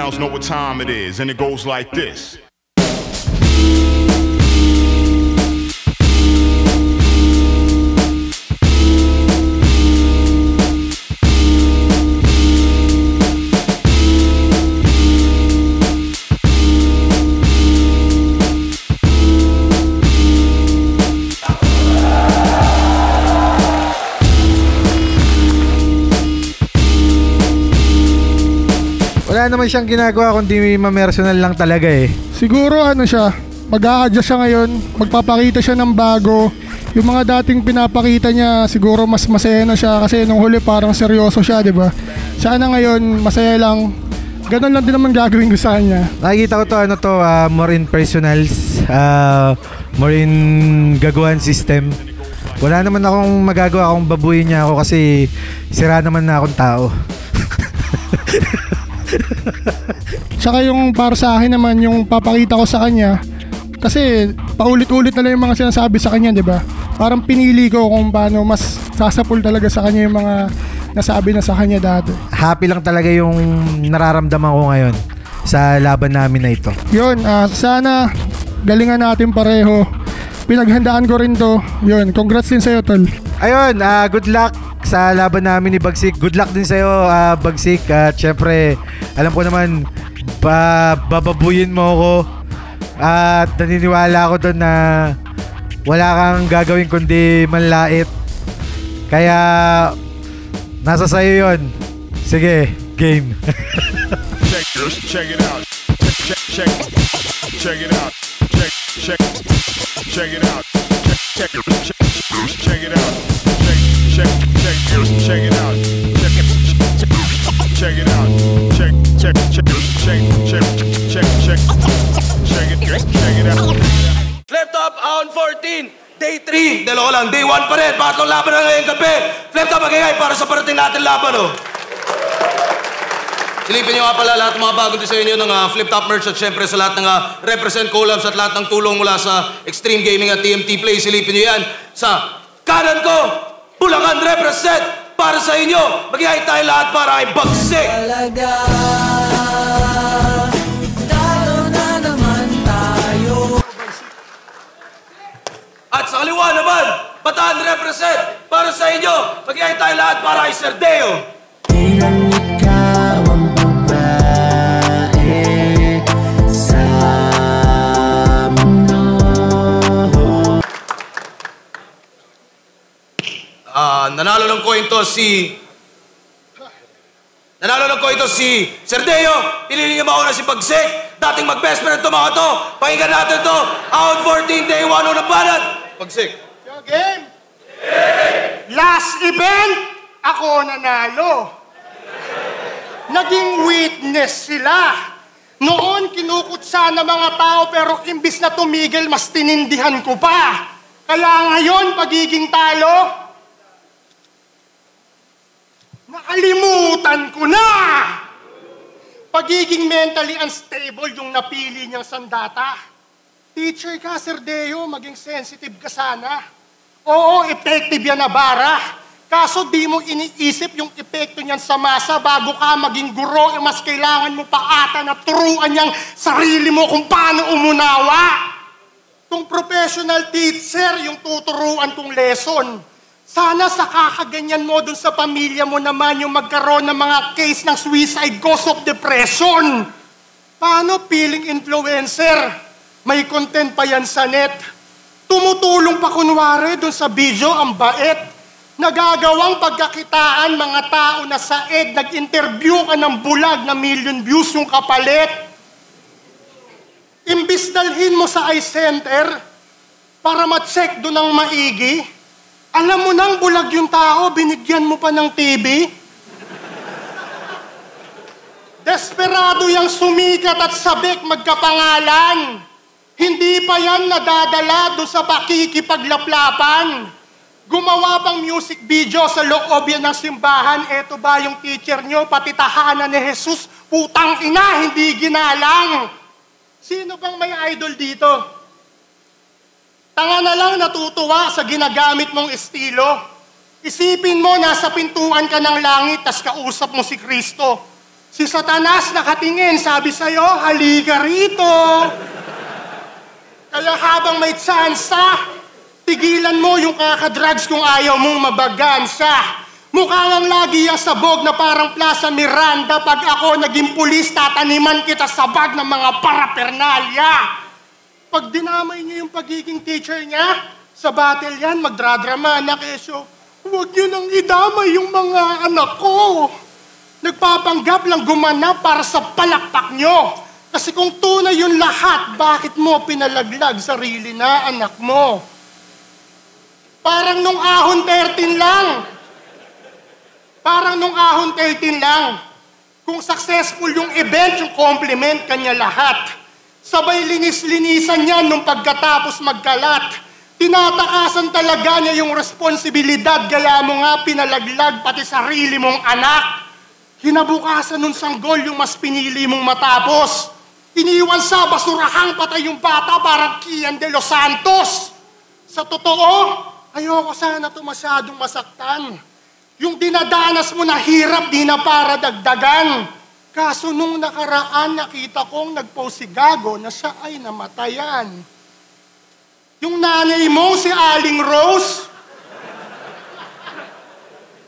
clowns know what time it is, and it goes like this. Wala naman siyang ginagawa kundi ma-personal lang talaga eh. Siguro ano siya, mag-a-adjust siya ngayon, magpapakita siya ng bago. Yung mga dating pinapakita niya, siguro mas masaya na siya kasi nung huli parang seryoso siya, di ba? Sana ngayon, masaya lang. Ganun lang din naman gagawin ko sa kanya. Nakikita ko to, more in personals, more in gagawan system. Wala naman akong magagawa kung babuyin niya ako kasi sira naman na akong tao. Tsaka yung para sa akin naman, yung papakita ko sa kanya, kasi paulit-ulit na lang yung mga sinasabi sa kanya, di ba? Parang pinili ko kung paano mas sasapul talaga sa kanya yung mga nasabi na sa kanya dati. Happy lang talaga yung nararamdaman ko ngayon sa laban namin na ito. Yun, sana galingan natin pareho. Pinaghandaan ko rin to. Yun, congrats din sa'yo, tol. Ayun, good luck sa laban namin ni Bagsik. Good luck din sa'yo, Bagsik. At syempre, alam ko naman, bababuyin mo ako. At naniniwala ako doon na wala kang gagawin kundi manlait. Kaya, nasa sa'yo yun. Sige, game. Check it out. Check it out. Check it out. Check it out. Check it out. Check it out. Check it out. Check it out. Flip top on 14. Day 3. Dalawa lang. Day 1 pa rin. Patlong laban na ngayong gabi. Flip top magigay para sa parating natin laban, oh. Silipin nyo nga pala lahat ng mga bagong design nyo ng Flip Top merch at syempre sa lahat ng represent collabs at lahat ng tulong mula sa Extreme Gaming at TMT Play. Silipin nyo yan sa kanan ko, Bulacan represent para sa inyo. Mag-ihay tayo lahat para kay Bagsik. At sa kaliwa naman, Bataan represent para sa inyo. Mag-ihay tayo lahat para kay Sir Deo. Nanalo ng coin to si Sir Deo. Pinili niya mauna si Bagsik. Dating mag-best friend to mga to. Pakinggan natin to. Out 14, day 1 unang banat. Bagsik. Game! Last event, ako nanalo. Naging witness sila. Noon, kinukutsa ng mga tao pero imbis na tumigil, mas tinindihan ko pa. Kaya ngayon, pagiging talo, nakalimutan ko na! Pagiging mentally unstable yung napili niyang sandata. Teacher ka, Sir Deo, maging sensitive ka sana. Oo, effective yan na bara. Kaso di mo iniisip yung epekto niyan sa masa bago ka maging guro, mas kailangan mo pa ata na turuan niyang sarili mo kung paano umunawa. Kung professional teacher yung tuturuan kong lesson, sana sa kakaganyan mo dun sa pamilya mo naman yung magkaroon ng mga case ng suicide cause of depression. Paano feeling influencer? May content pa yan sa net. Tumutulong pa kunwari dun sa video, ang bait. Nagagawang pagkakitaan mga tao na sa nag-interview ka ng bulag na million views yung kapalit. Imbis dalhin mo sa eye center para ma-check doon ang maigi, alam mo nang bulag yung tao, binigyan mo pa ng TV? Desperado yang sumikat at sabik magkapangalan. Hindi pa yan nadadala doon sa pakikipaglaplapan. Gumawa pang music video sa loob yan ng simbahan. Eto ba yung teacher nyo? Pati tahanan ni Jesus, putang ina, hindi ginalang. Sino bang may idol dito? Tanga na lang natutuwa sa ginagamit mong estilo. Isipin mo, nasa pintuan ka ng langit, tas kausap mo si Kristo. Si Satanas nakatingin, sabi sa'yo, halika rito. Kaya habang may tsansa, tigilan mo yung kakadrugs kung ayaw mong mabagansa. Mukha ngang lagi ang sabog na parang Plaza Miranda. Pag ako naging pulis, tataniman kita sa bag ng mga parapernalya. Pag dinamay niyo yung pagiging teacher niya, sa battle yan, magdradrama na kesyo. Huwag niyo nang idamay yung mga anak ko. Nagpapanggap lang gumanap para sa palakpak niyo. Kasi kung tunay yung lahat, bakit mo pinalaglag sarili na anak mo? Parang nung ahon 13 lang. Parang nung ahon 13 lang. Kung successful yung event, yung compliment kanya lahat. Sabay linis-linisan niya nung pagkatapos magkalat. Tinatakasan talaga niya yung responsibilidad, gaya mo nga pinalaglag pati sarili mong anak. Kinabukasan nun sanggol yung mas pinili mong matapos. Iniwan sa basurahang patay yung bata parang Kian de los Santos. Sa totoo, ayoko sana ito masyadong masaktan. Yung dinadanas mo na hirap, di na para dagdagan. Kaso nung nakaraan, nakita kong nagpost si Gago na siya ay namatayan. Yung nanay mo, si Aling Rose,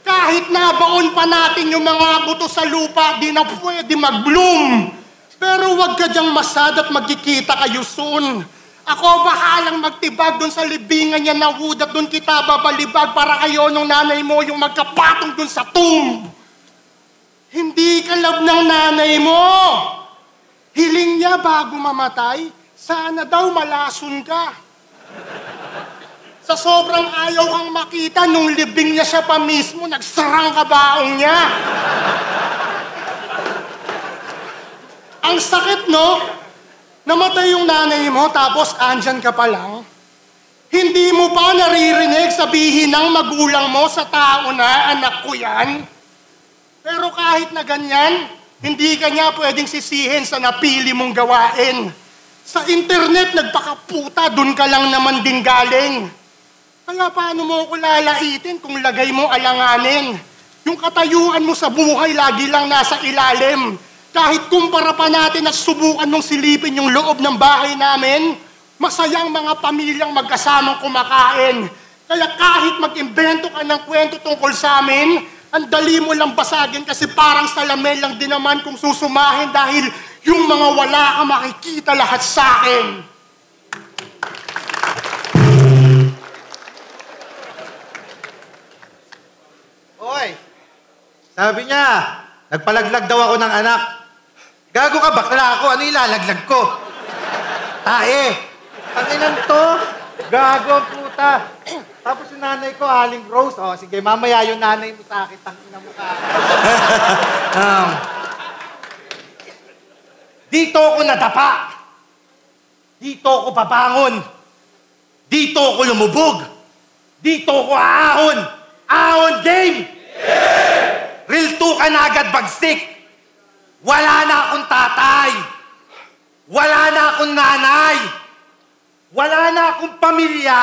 kahit nabaon pa natin yung mga buto sa lupa, di na pwede mag-bloom. Pero wag ka dyang masad at magkikita kayo soon. Ako bahalang magtibag dun sa libingan niya na wood at dun kita babalibag para kayo nung nanay mo yung magkapatong dun sa tomb. Hindi ka love ng nanay mo. Hiling niya bago mamatay, sana daw malason ka. Sa sobrang ayaw kang makita, nung libing niya siya pa mismo, nagsarang kabaong niya. Ang sakit, no? Namatay yung nanay mo, tapos andyan ka pa lang. Hindi mo pa naririnig sabihin ng magulang mo sa tao na, anak ko yan. Pero kahit na ganyan, hindi ka niya pwedeng sisihin sa napili mong gawain. Sa internet, nagpakaputa, dun ka lang naman din galing. Kaya paano mo ko lalaitin kung lagay mo alanganin? Yung katayuan mo sa buhay, lagi lang nasa ilalim. Kahit kumpara pa natin at subukan mong silipin yung loob ng bahay namin, masayang mga pamilyang magkasamang kumakain. Kaya kahit mag-imbento ka ng kwento tungkol sa amin, ang dali mo lang basagin kasi parang salamin lang din naman kung susumahin dahil yung mga wala ka makikita lahat sa akin. Oy, sabi niya, nagpalaglag daw ako ng anak. Gago ka, bakla ako, ano ilalaglag ko? Tae. Ang inan to, gago ang puta. Tapos yung nanay ko, Aling Rose. Oh, sige, mamaya yung nanay mo sa akin, tangina mo ka. Dito ako nadapa. Dito ako babangon. Dito ako lumubog. Dito ako aahon. Ahon game! Yeah! Real 2 ka na agad bagsik. Wala na akong tatay. Wala na akong nanay. Wala na akong pamilya.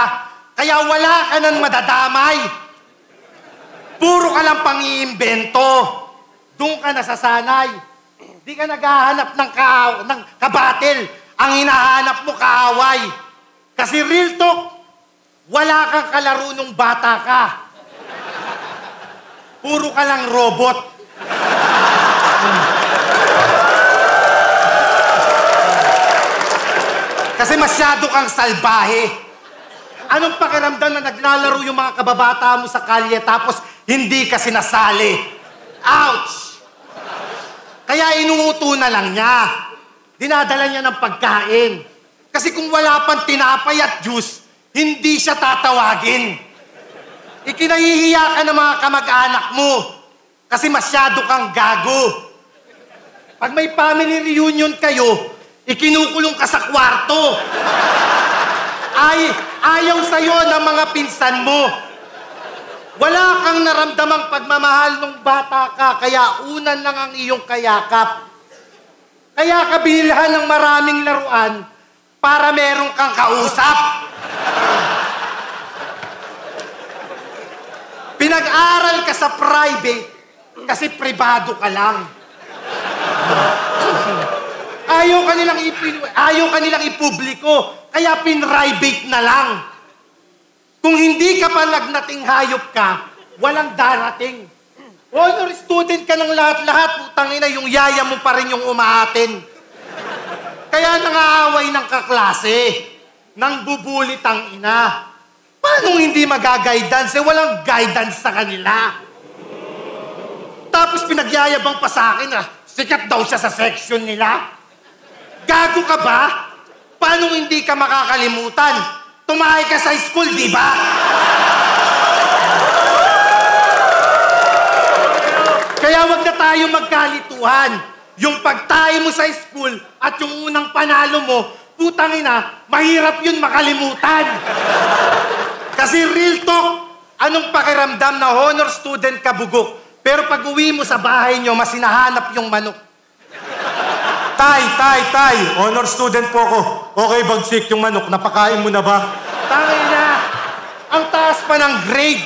Kaya wala ka nang madadamay. Puro ka lang pang-iimbento. Doon ka nasasanay. Di ka naghahanap ng kabatil. Ang hinahanap mo kaaway. Kasi real talk, wala kang kalaro nung bata ka. Puro ka lang robot. Kasi masyado kang salbahe. Anong pakiramdam na naglalaro yung mga kababata mo sa kalye tapos hindi ka sinasali? Ouch! Kaya inuuto na lang niya. Dinadala niya ng pagkain. Kasi kung wala pang tinapay at juice, hindi siya tatawagin. Ikinahihiya ka ng mga kamag-anak mo kasi masyado kang gago. Pag may family reunion kayo, ikinukulong ka sa kwarto. Ayaw sa'yo ng mga pinsan mo. Wala kang naramdamang pagmamahal nung bata ka, kaya unan lang ang iyong kayakap. Kaya ka binilhan ng maraming laruan para meron kang kausap. Pinag-aral ka sa private kasi pribado ka lang. Ayaw kanilang ipubliko, kaya pinribate na lang. Kung hindi ka pa nagnating hayop ka, walang darating. Honor student ka ng lahat-lahat, putang ina, yung yaya mo pa rin yung umaatin. Kaya nangaaway ng kaklase, nang bubulit ang ina. Paano hindi magaguidance? Walang guidance sa kanila. Tapos pinagyayabang pa sa akin, sikat daw siya sa section nila. Gago ka ba? Paano hindi ka makakalimutan? Tumahay ka sa school, di ba? Kaya wag na tayo magkalituhan. Yung pagtayo mo sa school at yung unang panalo mo, putang ina, mahirap yun makalimutan. Kasi real talk, anong pakiramdam na honor student ka bugok? Pero pag uwi mo sa bahay nyo, mas hinahanap yung manok. Tay, honor student po ako. Okay, bagsik yung manok. Napakain mo na ba? Tangina, ang taas pa ng grade.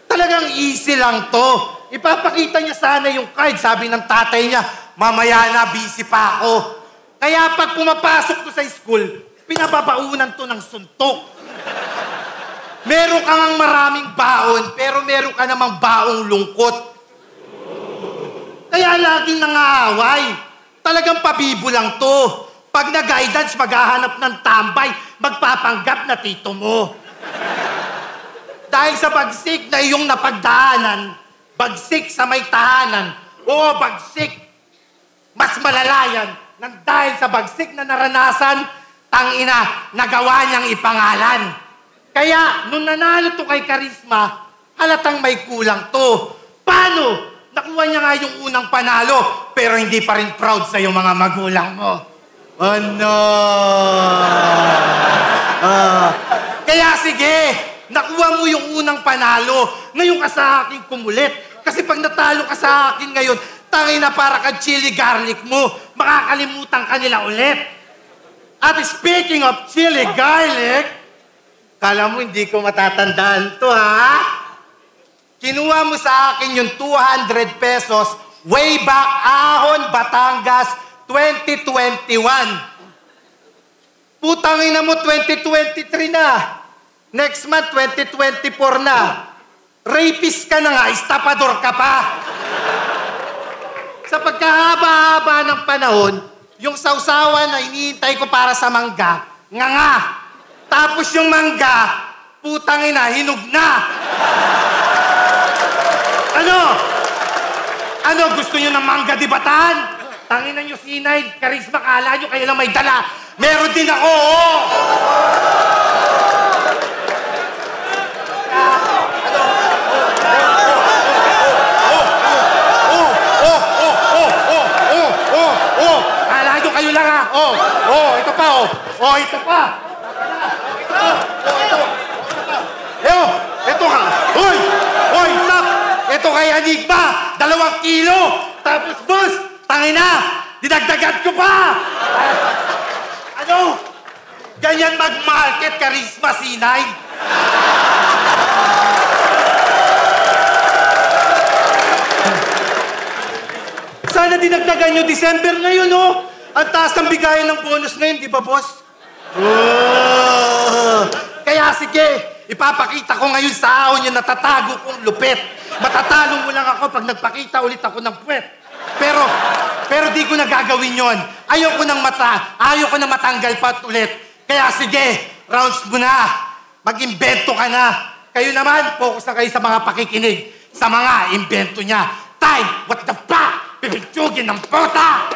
Talagang easy lang to. Ipapakita niya sana yung card. Sabi ng tatay niya, mamaya na, busy pa ako. Kaya pag pumapasok to sa school, pinababaunan to ng suntok. Meron ka ngang maraming baon, pero meron ka namang baong lungkot. Kaya laging nangaaway. Talagang pabibo lang to. Pag na-guidance, maghahanap ng tambay, magpapanggap na tito mo. Dahil sa bagsik na iyong napagdaanan, bagsik sa may tahanan, o bagsik, mas malalayan, nang dahil sa bagsik na naranasan, tangina, nagawa niyang ipangalan. Kaya, nung nanalo to kay Charisma, halatang may kulang to. Paano? Nakuha niya nga yung unang panalo, pero hindi pa rin proud sa yung mga magulang mo. Oh no! Kaya sige, nakuha mo yung unang panalo. Ngayon ka sa akin kumulit. Kasi pag natalo ka sa akin ngayon, tangin na para ka chili garlic mo. Makakalimutan ka nila ulit. At speaking of chili garlic, kala mo hindi ko matatandaan to, ha? Kinuha mo sa akin yung 200 pesos way back Ahon, Batangas, 2021. Putangin na mo, 2023 na. Next month, 2024 na. Rapist ka na nga, estapador ka pa. Sa pagkahaba-haba ng panahon, yung sausawan na iniintay ko para sa mangga, nga. Tapos yung mangga, putangin na, hinog na. Ano, gusto nyo ng mangga di bataan? Tangin na nyo sinay, Charisma, kala nyo kayo lang may dala. Meron din ako, Kala nyo kayo lang, ha? Ito pa. Ito ka. Hoy, stop! Ito kay Enigma, 2 kilo. Tapos, boss, tangina, dinagdagan ko pa. Ano? Ganyan mag-market, Charisma, C9. Sana dinagdagan nyo December ngayon, oh. Ang taas ng bigayan ng bonus ngayon, di ba, boss? Kaya sige, ipapakita ko ngayon sa ahon yung natatago kong lupit. Matatalo mo lang ako pag nagpakita ulit ako ng puwet. Pero di ko na gagawin yon. Ayaw ko na matanggal pa ulit. Kaya sige, rounds mo na. Mag-imbento ka na. Kayo naman, focus na kayo sa mga pakikinig. Sa mga imbento niya. Time, what the fuck? Pipitsugin ng puta!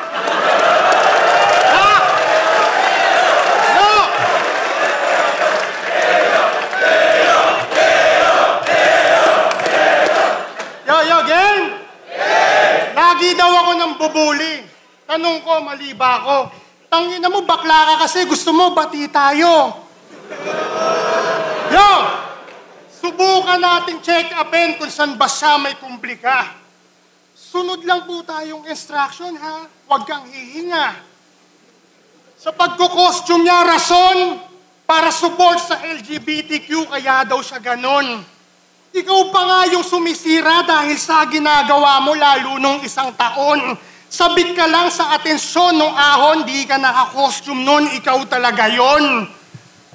Yo, game? Lagi daw ako ng bubuli. Tanong ko, mali ba ako? Tangina mo, bakla ka kasi. Gusto mo, bati tayo. Yo! Subukan natin check-upin kung saan ba siya may kumplika. Sunod lang po tayong instruction, ha? Huwag kang hihinga. Sa pagko-costume niya, rason para support sa LGBTQ, kaya daw siya ganon. Ikaw pa nga yung sumisira dahil sa ginagawa mo lalo nung 1 taon. Sabik ka lang sa atensyon ng ahon, di ka naka-costume nun, ikaw talaga yon.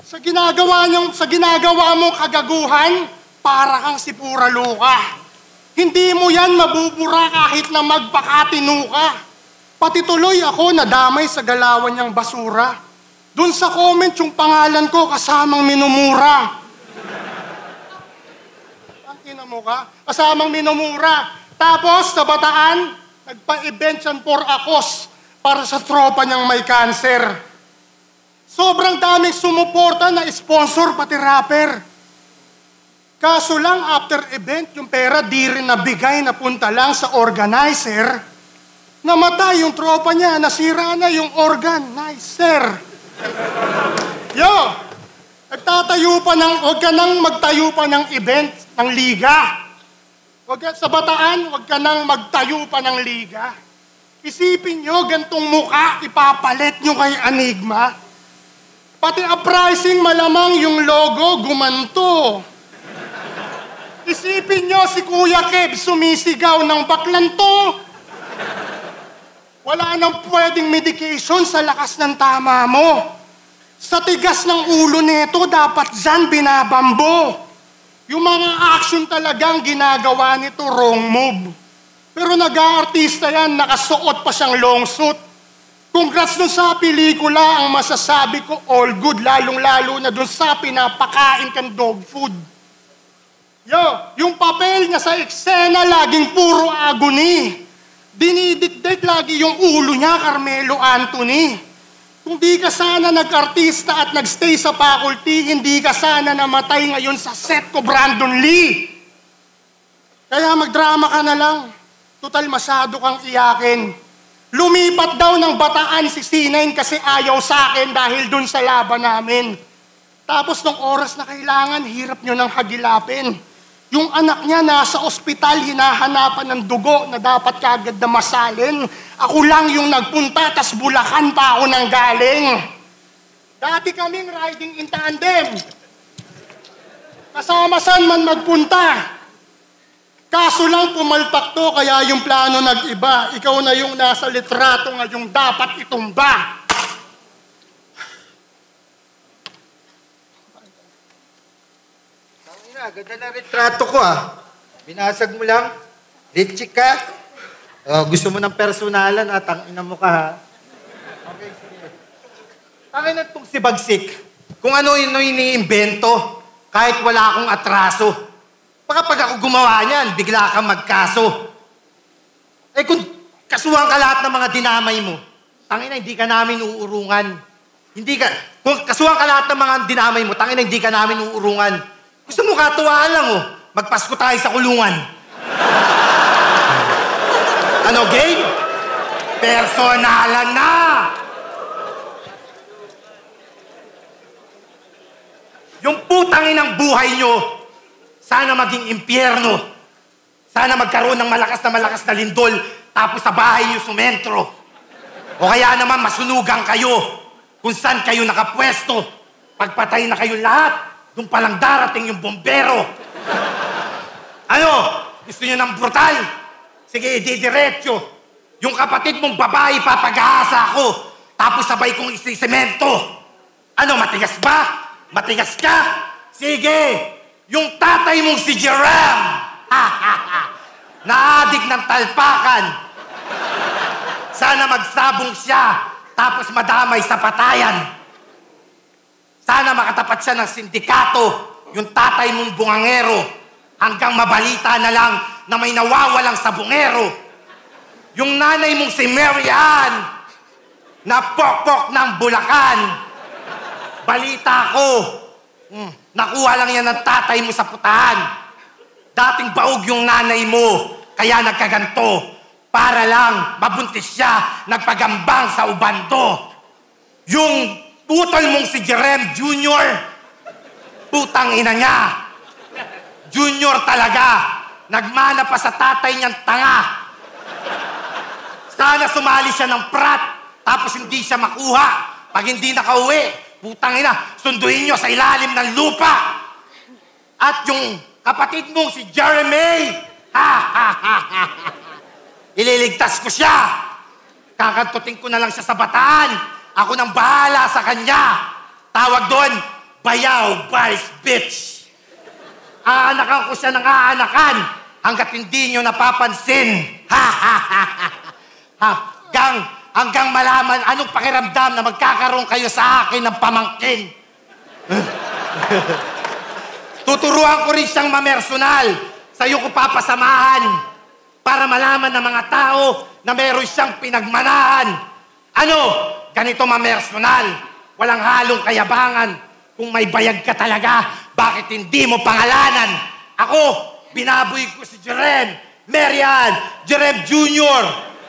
Sa ginagawa mong kagaguhan, para kang si Pura Luka. Hindi mo yan mabubura kahit na magpakatino ka. Pati tuloy ako nadamay sa galawan niyang basura. Doon sa comment yung pangalan ko kasamang minumura. Ang ina mo ka? Kasamang minumura. Tapos sa Bataan, nagpa-event yan for akos para sa tropa niyang may cancer. Sobrang daming sumuporta na sponsor pati rapper. Kaso lang, after event, yung pera di rin nabigay, napunta lang sa organizer. Namatay yung tropa niya, nasira na yung organizer. Yo, huwag ka nang magtayo pa ng event ng liga. Sa Bataan, huwag ka nang magtayo pa ng liga. Isipin nyo, gantong muka, ipapalit nyo kay Enigma. Pati uprising, malamang yung logo, gumanto. Isipin nyo si Kuya Kev sumisigaw ng baklanto. Wala nang pwedeng medication sa lakas ng tama mo. Sa tigas ng ulo nito, dapat dyan binabambo. Yung mga action talagang ginagawa nito, wrong move. Pero nag-aartista yan, nakasuot pa siyang long suit. Congrats dun sa pelikula, ang masasabi ko, all good, lalong-lalo na dun sa pinapakain kang dog food. Yo, yung papel niya sa eksena laging puro agony. Dinidikdik lagi yung ulo niya, Carmelo Anthony. Kung di ka sana nag-artista at nagstay sa faculty, hindi ka sana namatay ngayon sa set ko, Brandon Lee. Kaya magdrama ka na lang. Total masyado kang iyakin. Lumipat daw ng Bataan si C9 kasi ayaw sa akin dahil dun sa laban namin. Tapos nung oras na kailangan, hirap nyo nang hagilapin. Yung anak niya nasa ospital, hinahanapan ng dugo na dapat kagad na masalin. Ako lang yung nagpunta, tas Bulacan pa ako nang galing. Dati kaming riding in tandem. Kasama saan man magpunta. Kaso lang pumalpak to, kaya yung plano nag-iba. Ikaw na yung nasa litrato ngayong dapat itumba. Ganda ng retrato ko Binasag mo lang. Richie ka. Gusto mo ng personalan tangina mo ka ha. Okay, sige. Tangina itong si Bagsik. Kung ano yun iniimbento, kahit wala akong atraso. Baka pag ako gumawa niyan, bigla kang magkaso. Kung kasuhan ka lahat ng mga dinamay mo, tangina hindi ka namin uurungan. Kung kasuhan ka lahat ng mga dinamay mo, tangina hindi ka namin uurungan. Gusto mo katuwaan lang magpasko tayo sa kulungan. Ano, game? Personalan na! Yung putangin ng buhay nyo, sana maging impyerno. Sana magkaroon ng malakas na lindol, tapos sa bahay nyo sumentro. O kaya naman masunugan kayo kung saan kayo nakapwesto. Pagpatay na kayo lahat, doon palang darating yung bombero. Ano? Gusto nyo ng brutal? Sige, didiretso. Yung kapatid mong babae, papag-aasa ako. Tapos sabay kong isisemento. Ano, matigas ba? Matigas ka? Sige, yung tatay mong si Jerem. Naadik ng talpakan. Sana magsabong siya, tapos madamay sa patayan. Sana makatapat siya ng sindikato, yung tatay mong bungangero, hanggang mabalita na lang na may nawawalang sabungero. Yung nanay mong si Mary Ann, na pokpok ng Bulacan. Balita ko, nakuha lang yan ng tatay mo sa putahan. Dating baog yung nanay mo, kaya nagkaganto. Para lang mabuntis siya, nagpagambang sa ubando. Yung putol mong si Jerem Jr., putang ina niya. Junior talaga. Nagmana pa sa tatay niyang tanga. Sana sumali siya ng prat, tapos hindi siya makuha. Pag hindi nakauwi, putang ina, sunduin niyo sa ilalim ng lupa. At yung kapatid mong si Jeremy, ililigtas ko siya. Kakantutin ko na lang siya sa bataan. Ako nang bahala sa kanya. Tawag doon, bayaw, vice bitch. Aanakan ko siya ng aanakan hanggat hindi nyo napapansin. Hanggang malaman anong pakiramdam na magkakaroon kayo sa akin ng pamangkin. Tuturuan ko rin siyang mamersonal. Sa'yo ko papasamahan para malaman ng mga tao na meron siyang pinagmanahan. Ano? Ganito mamersonal. Walang halong kayabangan. Kung may bayag ka talaga, bakit hindi mo pangalanan? Ako, binaboy ko si Jerem, Marian, Jerem Jr.,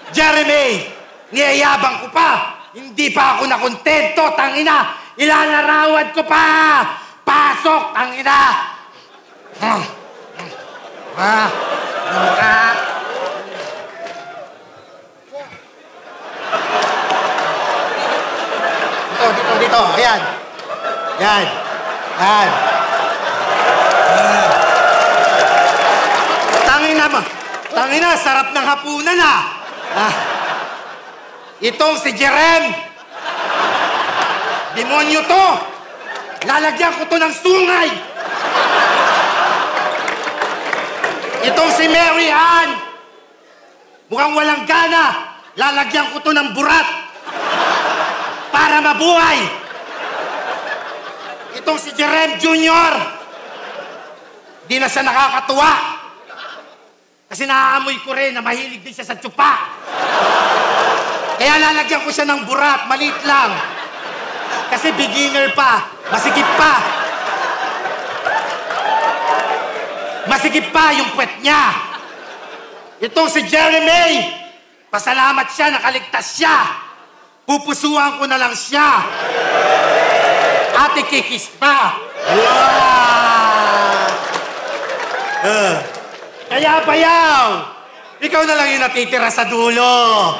Jeremy. Niyayabang ko pa. Hindi pa ako nakontento, tangina. Ilalarawan ko pa. Pasok, tangina. Dito. Ayan. Yan. Tangina, sarap ng hapunan Itong si Jerem. Demonyo to. Lalagyan ko to ng sungay. Itong si Mary Ann. Mukhang walang gana. Lalagyan ko to ng burat. Para mabuhay. Itong si Jerem Jr. Di na siya nakakatuwa. Kasi naaamoy ko rin na mahilig din siya sa tsupa. Kaya lalagyan ko siya ng burat, maliit lang. Kasi beginner pa, masikip pa. Masikip pa yung puwet niya. Itong si Jeremy, pasalamat siya, nakaligtas siya. Pupusuan ko na lang siya. At ikikis pa. Kaya bayaw, ikaw na lang yung natitira sa dulo.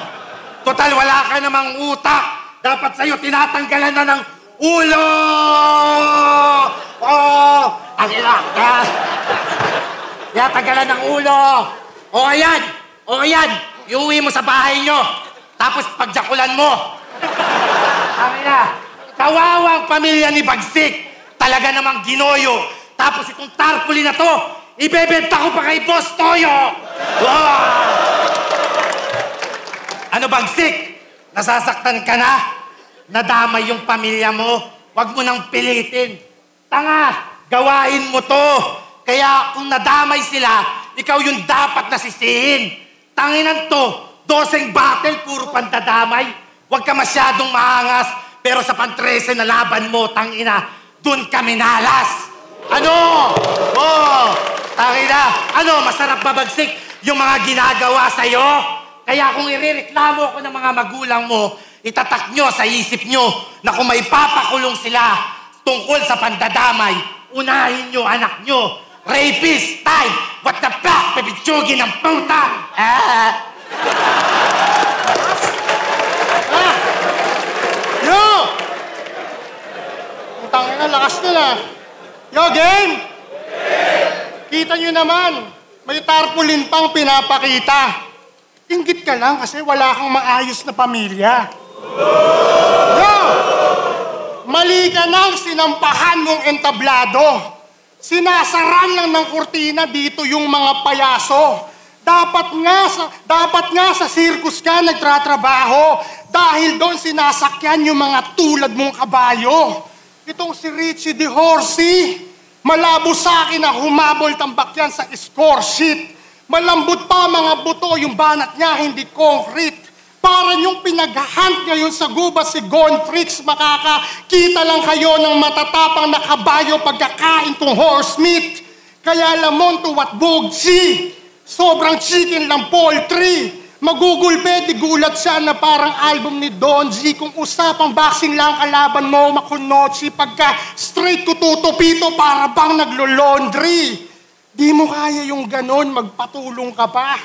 Total, wala ka namang utak. Dapat sa'yo tinatanggalan na ng ulo. Ang ina. Tinatanggalan ng ulo. O ayan. Iuwi mo sa bahay nyo. Tapos pagjakulan mo. Ang ina. Kawawang pamilya ni Bagsik. Talaga namang ginoyo. Tapos itong tarpuli na to, ibebenta ko pa kay Boss Toyo. Ano, Bagsik? Nasasaktan ka na? Nadamay yung pamilya mo? Huwag mo nang pilitin. Tanga, gawain mo to. Kaya kung nadamay sila, ikaw yung dapat nasisihin. Tanginan to, 12 battle, puro pandadamay. Huwag ka masyadong maangas, pero sa pan-13 na laban mo, tangina, dun kami nalas. Ano? Tangina, masarap ba, Bagsik, yung mga ginagawa sa'yo? Kaya kung irereklamo ako ng mga magulang mo, itatak nyo sa isip nyo na kung may papakulong sila tungkol sa pandadamay, unahin nyo anak nyo. Rapist time! What the fuck? Pipitsugin ng puta! Yo! Ang tangin na, lakas nyo na. Yo, game! Kita nyo naman, may tarpulin pang pinapakita. Inggit ka lang kasi wala kang maayos na pamilya. Yo! Mali ka nang sinampahan mong entablado. Sinasaran lang ng kurtina dito yung mga payaso. Dapat nga sa circus ka nagtratrabaho dahil doon sinasakyan yung mga tulad mong kabayo. Itong si Richie de Horsey, malabo sa akin na humabol tambak yan sa score sheet. Malambot pa mga buto, yung banat niya hindi concrete. Para yung pinag-hunt ngayon sa gubat si Gone Freaks, makakakita lang kayo ng matatapang na kabayo pagkakain kong horse meat. Kaya lamon to what bogsi. Sobrang chicken lang poultry. Magugulpe, di gulat siya na parang album ni Don G. Kung usapang boxing lang kalaban mo, makunochi. Pagka straight kututupito, para bang naglo-laundry. Di mo kaya yung ganon, magpatulong ka pa.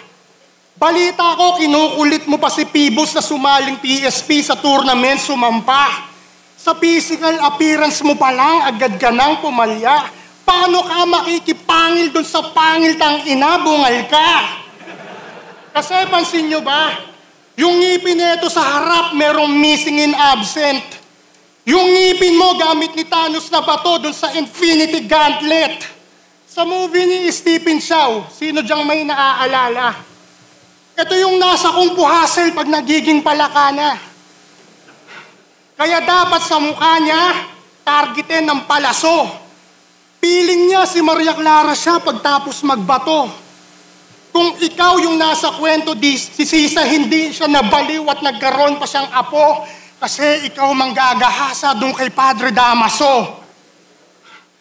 Balita ko, kinukulit mo pa si Pibos na sumaling PSP sa tournament, sumampa. Sa physical appearance mo pa lang, agad ka nang pumalya. Paano ka makikipangil dun sa pangil tang ina, bungal ka? Kasi pansin nyo ba, Yung ngipin nito sa harap, merong missing in absent. Yung ngipin mo gamit ni Thanos na bato dun sa Infinity Gauntlet. Sa movie ni Stephen Chow, sino diyang may naaalala? Ito yung nasa kong puhasel pag nagiging palaka na. Kaya dapat sa mukha niya, targetin ng palaso. Piling niya si Maria Clara siya pagtapos magbato. Kung ikaw yung nasa kwento, si Sisa hindi siya nabaliw at nagkaroon pa siyang apo kasi ikaw manggagahasa doon kay Padre Damaso.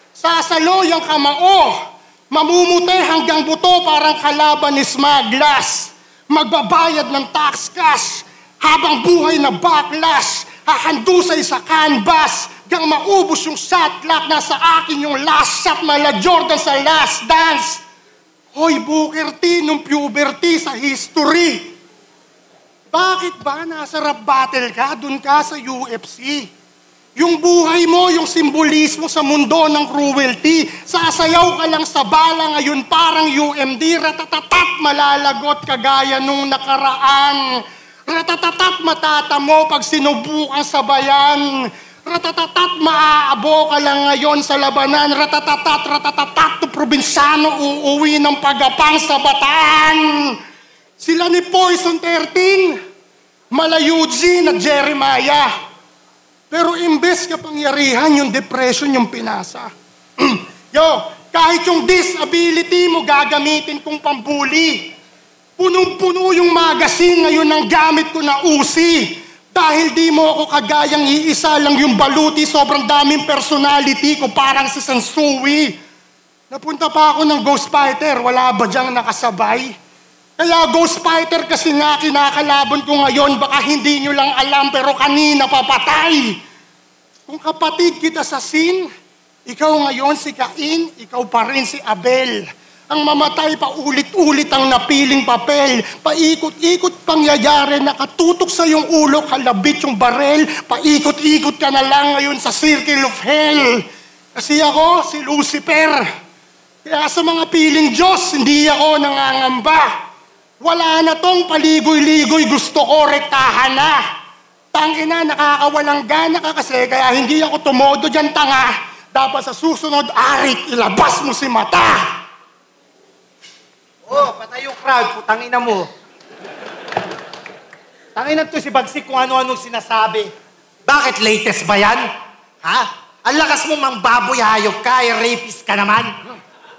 Sasalo yung kamao, mamumute hanggang buto parang kalaban ni Smaglas. Magbabayad ng tax cash habang buhay na backlash. Hahandusay sa canvas hanggang maubos yung shot clock. Nasa akin yung last shot mala Jordan sa last dance. Hoy, Booker T, nung puberty sa history. Bakit ba nasa rap battle ka? Doon ka sa UFC. Yung buhay mo, yung simbolismo sa mundo ng cruelty. Sasayaw ka lang sa bala ngayon parang UMD. Ratatatat, malalagot kagaya nung nakaraan. Ratatatat, matata mo pag sinubukan sa bayan. Ratatatat, maaabo ka lang ngayon sa labanan. Ratatatat, to probinsyano uuwi ng pagapang sa Bataan. Sila ni Poison 13, mala Eugene at Jeremiah. Pero imbes kapangyarihan, yung depression yung pinasa. Kahit yung disability mo gagamitin kong pambuli. Punong-puno yung magazine ngayon ng gamit ko na usi. Dahil di mo ako kagayang iisa lang yung baluti, sobrang daming personality ko, parang si Sansui. Napunta pa ako ng Ghost Fighter, wala ba diyang nakasabay? Kaya Ghost Fighter kasi nga kinakalaban ko ngayon, baka hindi nyo lang alam pero kanina papatay. Kung kapatid kita sa sin, ikaw ngayon si Cain, ikaw pa rin si Abel. Ang mamatay pa ulit-ulit ang napiling papel. Paikot-ikot pangyayari, nakatutok sa iyong ulo, kalabit yung barel. Paikot-ikot ka na lang ngayon sa circle of hell. Kasi ako, si Lucifer. Kaya sa mga piling Diyos, hindi ako nangangamba. Wala na tong paligoy-ligoy, gusto ko rektahan na. Tangina, nakakawalang gana ka kasi, kaya hindi ako tumodo dyan tanga. Dapat sa susunod, arik, ilabas mo si mata. Oh, patay yung crowd, putangina mo. Tanginan to si Bagsik kung ano-anong sinasabi. Bakit latest ba yan? Ha? Ang lakas mo mang baboy hayop ka, rapist ka naman.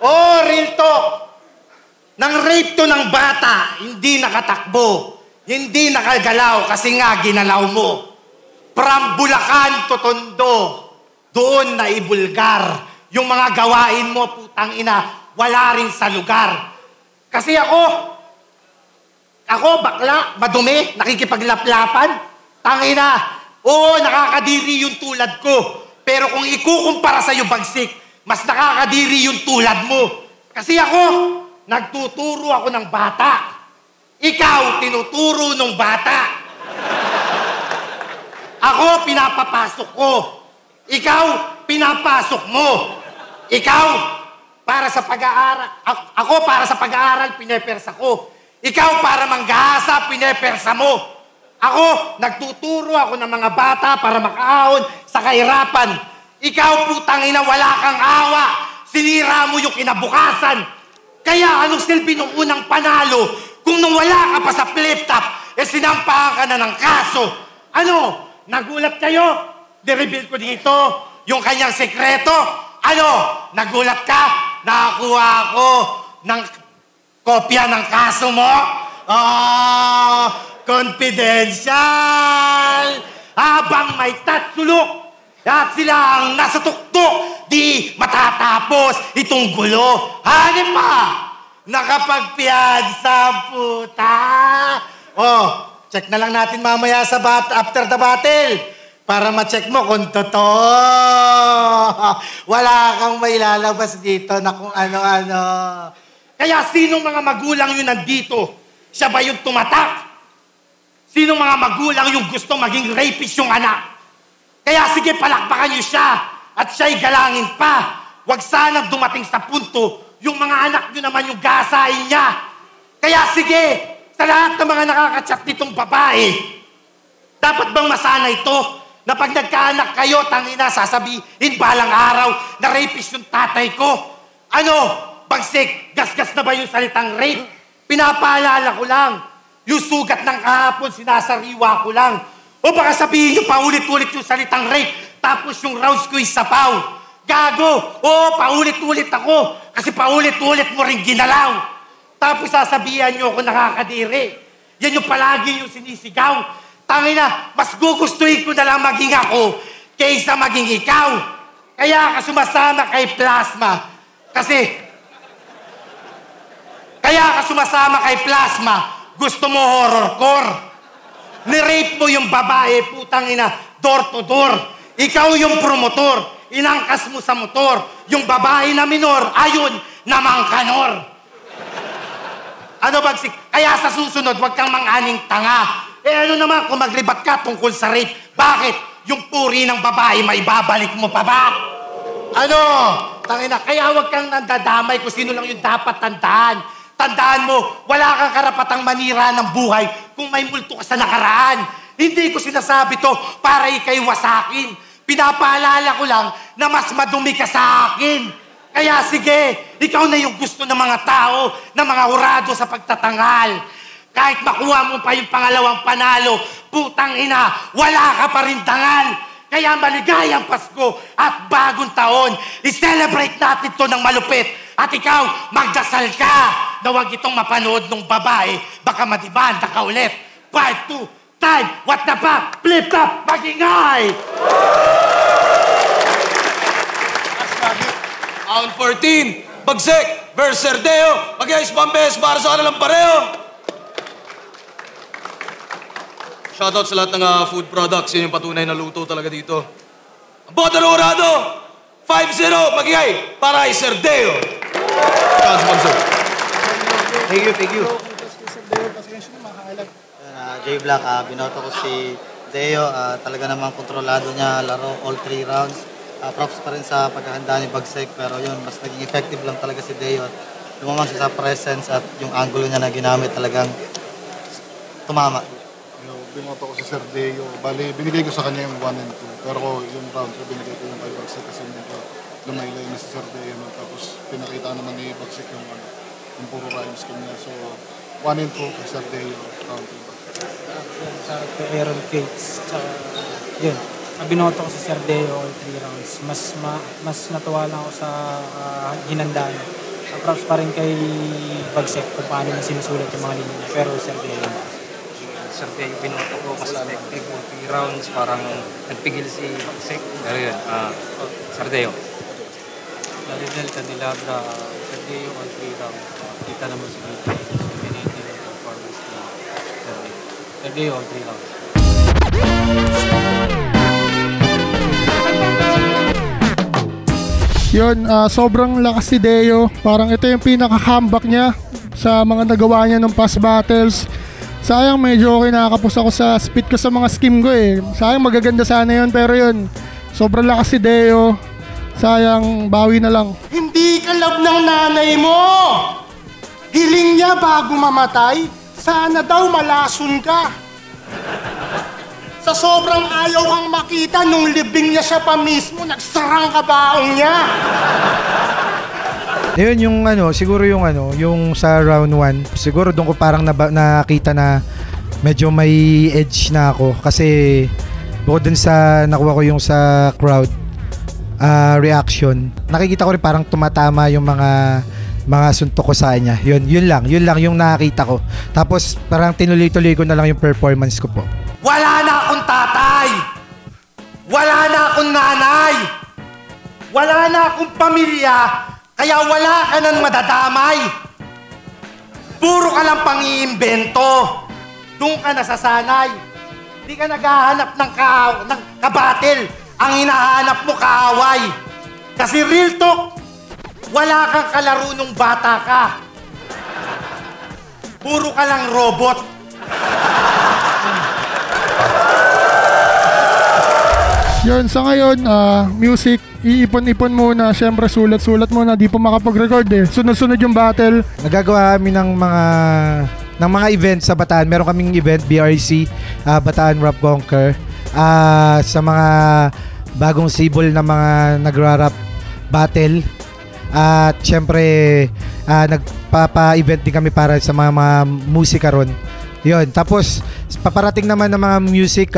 Oh, real talk. Nang rape to ng bata, hindi nakatakbo. Hindi nakagalaw kasi nga ginalaw mo. From Bulacan to Tondo, doon na ibulgar. Yung mga gawain mo, putang ina, wala rin sa lugar. Kasi ako bakla, madumi, nakikipaglaplapan. Tangina, oo, nakakadiri yung tulad ko. Pero kung ikukumpara sa'yo, Bagsik, mas nakakadiri yung tulad mo. Kasi ako, nagtuturo ako ng bata. Ikaw, tinuturo ng bata. Ako, pinapapasok ko. Ikaw, pinapasok mo. Ikaw, para sa pag-aaral. Ako, para sa pag-aaral, pinepersa ko. Ikaw, para manggahasa, pinepersa mo. Ako, nagtuturo ako ng mga bata para makaahon sa kahirapan. Ikaw, putang ina, wala kang awa. Sinira mo yung kinabukasan. Kaya, anong silbi nung unang panalo? Kung nung wala ka pa sa flip-top, sinampahan ka na ng kaso. Ano? Nagulat kayo? De-reveal ko dito yung kanyang sekreto. Ano? Nagulat ka? Nakakuha ako ng kopya ng kaso mo? Confidential! Habang may tatsulok at sila ang nasa tuktok, di matatapos itong gulo. Hanip pa! Nakapagpiyansa, puta! Oh, check na lang natin mamaya sa after the battle. Para ma-check mo kung totoo. Wala kang may lalabas dito na kung ano-ano. Kaya sinong mga magulang yung nandito? Siya ba yung tumatak? Sinong mga magulang yung gusto maging rapist yung anak? Kaya sige, palakpakan niyo siya. At siya'y galangin pa. Huwag sanang dumating sa punto yung mga anak niyo naman yung gasain niya. Kaya sige, Sa lahat ng mga nakakachat nitong babae, dapat bang masana ito na pag nagkaanak kayo, tangina, sasabihin balang araw na rapist yung tatay ko? Ano? Bagsik, gasgas na ba yung salitang rape? Pinapaalala ko lang. Yung sugat ng kahapon, sinasariwa ko lang. O baka sabihin nyo paulit-ulit yung salitang rape, tapos yung rounds ko isapaw. Gago! Oo, paulit-ulit ako. Kasi paulit-ulit mo rin ginalaw. Tapos sasabihan nyo ako nakakadiri. Yan yung palagi yung sinisigaw. Tangina, mas gugustuhin ko na lang maging ako kaysa maging ikaw. Kaya ka sumasama kay Plasma. Kaya ka sumasama kay Plasma, gusto mo horrorcore. Ni-rape mo yung babae, putang ina, door to door. Ikaw yung promotor, inangkas mo sa motor. Yung babae na minor, ayun, namang kanor. Ano bagsik? Kaya sa susunod, wag kang mang-aning tanga. Ano naman kung maglibat ka tungkol sa rape? Bakit? Yung puri ng babae, maibabalik mo pa ba? Ano? Tangina, kaya wag kang nandadamay kung sino lang yung dapat tandaan. Tandaan mo, wala kang karapatang manira ng buhay kung may multo ka sa nakaraan. Hindi ko sinasabi to para ikay wasakin. Pinapaalala ko lang na mas madumi ka sa akin. Kaya sige, ikaw na yung gusto ng mga tao, ng mga hurado sa pagtatangal. Kahit makuha mo pa yung pangalawang panalo, putang ina, wala ka pa rin dangal. Kaya maligayang Pasko at bagong taon, i-celebrate natin to ng malupit. At ikaw, magdasal ka na huwag itong mapanood ng babae. Baka madibanda ka ulit. 5, 2, time, what the fuck, flip top, magingay! Round 14, Bagsik versus Serdeo. Mag-ice Pampes para sa kanilang pareho. Shoutout sa lahat ng food products. Yun yung patunay na luto talaga dito. Ang boto ng urado, 5-0, mag-iay para kay Serdeo. Shoutout sponsor. Thank you. J-Black, binoto ko si Deo. Talaga namang kontrolado niya laro all 3 rounds. Props pa rin sa paghahanda ni Bagsik, pero yun, mas naging effective lang talaga si Deo. Lumamang siya sa presence at yung angulo niya na ginamit talagang tumama. Binoto ko si Serdeo. Bali, binigay ko sa kanya yung 1 and 2. Pero yung round ko, binigay ko yung kay Bagsik kasi medyo lumaylay na si Serdeo. Tapos pinakita naman ni Bagsik yung puro rhymes kanya. So, 1 and 2 kay Serdeo, round 2. Sa Aaron Cates, tsaka yun. Binoto ko si Serdeo all 3 rounds. Mas natuwa lang ako sa hinandaan. Props pa rin kay Bagsik kung paano niya sinusulat yung mga linya niya. Pero Serdeo yun. Serdeo binoto ko mas effective all 3 rounds. Parang nagpigil si Bagsik. Pero yun, Serdeo. Larinel Canilabra, Serdeo all 3 rounds. Kita naman si BJ. Dominating yung performance ni Serdeo. Serdeo all 3 rounds. Yun, sobrang lakas si Deo. Parang ito yung pinaka-comeback niya sa mga nagawa niya ng past battles. Sayang medyo okay nakakapos ako sa speed ko sa mga skim ko eh. Sayang magaganda sana yun, pero yun, sobrang lakas si Deo. Sayang, bawi na lang. Hindi ka love ng nanay mo! Hiling niya bago mamatay, sana daw malason ka. Sa sobrang ayaw kang makita, nung libing niya siya pa mismo, nagsarang kabaong niya. Ayun yung siguro yung sa round 1, siguro doon ko parang nakita na medyo may edge na ako. Kasi bukod dun sa nakuha ko yung sa crowd reaction, nakikita ko rin parang tumatama yung mga suntok ko sa kanya. Yun lang yung nakita ko. Tapos parang tinuloy-tuloy ko na lang yung performance ko po. Wala na akong tatay. Wala na akong nanay. Wala na akong pamilya. Kaya wala ka nang madadamay. Puro ka lang pang-iimbento. Doon ka nasasanay. Hindi ka naghahanap ng kabatil. Ang hinahanap mo kaaway. Kasi real talk, wala kang kalaro nung bata ka. Puro ka lang robot. Yun, sa ngayon, music, iipon-ipon muna. Siyempre, sulat-sulat muna. Di pa makapag-record eh. Sunod-sunod yung battle. Nagagawa kami ng mga ng mga events sa Bataan. Meron kaming event, BRC, Bataan Rap Conquer. Sa mga bagong sibol na mga nagra-rap battle. At syempre, nagpapa-event din kami para sa mga musika ron. Yun, tapos paparating naman ng mga music,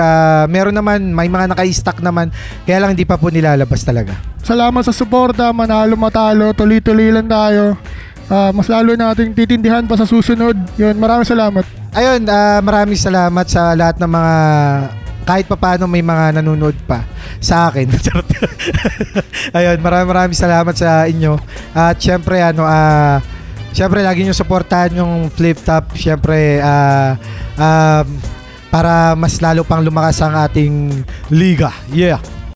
meron naman, may mga naka-stock naman, kaya lang hindi pa po nilalabas talaga. Salamat sa suporta, manalo matalo, tuloy-tuloy lang tayo. Mas lalo nating titindihan pa sa susunod. Yun, maraming salamat. Ayun, maraming salamat sa lahat ng mga, kahit pa paano may mga nanonood pa sa akin. Ayun, maraming salamat sa inyo. At syempre, syempre, lagi nyo supportahan yung Flip Top. Syempre, para mas lalo pang lumakas ang ating liga. Yeah.